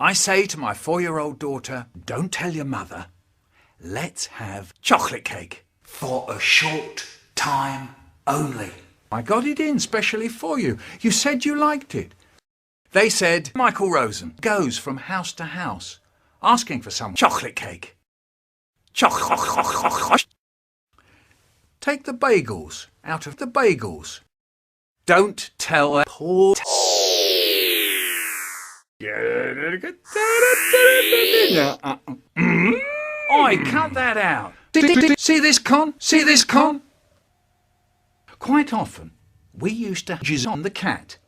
I say to my 4-year-old daughter, don't tell your mother, let's have chocolate cake for a short time only. I got it in specially for you. You said you liked it. They said Michael Rosen goes from house to house asking for some chocolate cake. Take the bagels out of the bagels. Don't tell a poor... Oi, cut that out. See this con? See this con? Quite often, we used to jizz on the cat.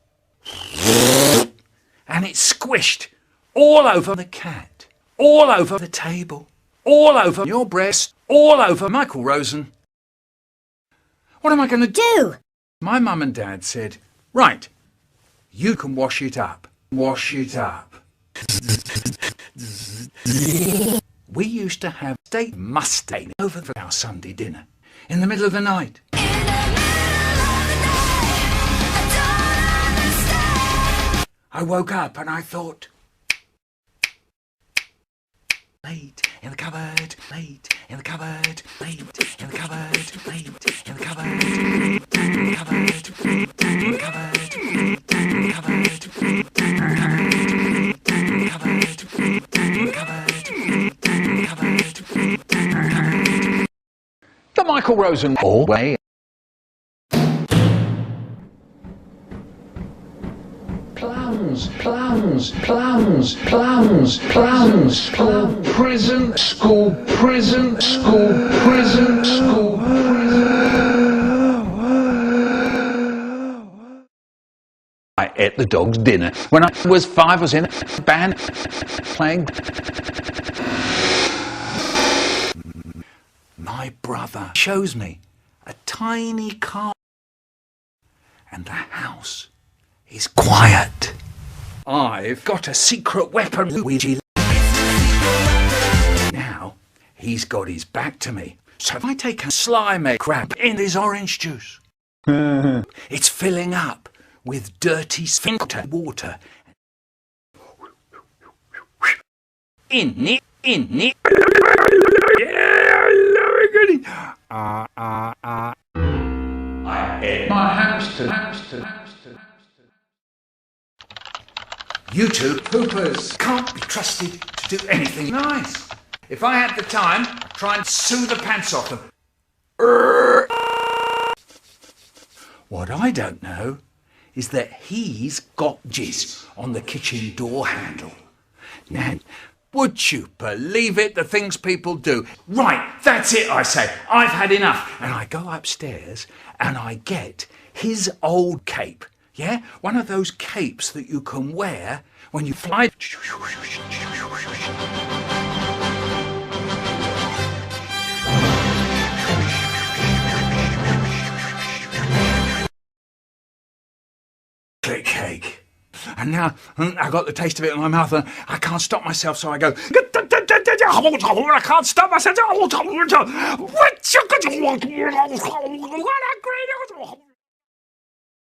And it squished all over the cat, all over the table, all over your breast, all over Michael Rosen. What am I going to do? My mum and dad said, right, you can wash it up. Wash it up. We used to have steak mustang over for our Sunday dinner in the middle of the night. I woke up and I thought, late in the cupboard, late in the cupboard, late in the cupboard, late in the cupboard, late in the cupboard, late in the cupboard, late in the cupboard, late in the cupboard. The Michael Rosen way. Plums, plums, plums, plums, plums, school, prison, school, prison, school, prison, school, I ate the dog's dinner. When I was 5, I was in a band playing. My brother shows me a tiny car, and the house is quiet. I've got a secret weapon, Luigi. Now, he's got his back to me. So if I take a slimy crab in his orange juice, it's filling up with dirty filtered water. In it, in it. I ate my hamster. You two poopers can't be trusted to do anything nice. If I had the time, I'd try and sue the pants off them. What I don't know is that he's got jizz on the kitchen door handle. Now, would you believe it, the things people do? Right, that's it, I say. I've had enough. And I go upstairs and I get his old cape. Yeah? One of those capes that you can wear when you fly. Click cake. And now I got the taste of it in my mouth and I can't stop myself, so I go. I can't stop myself. What a great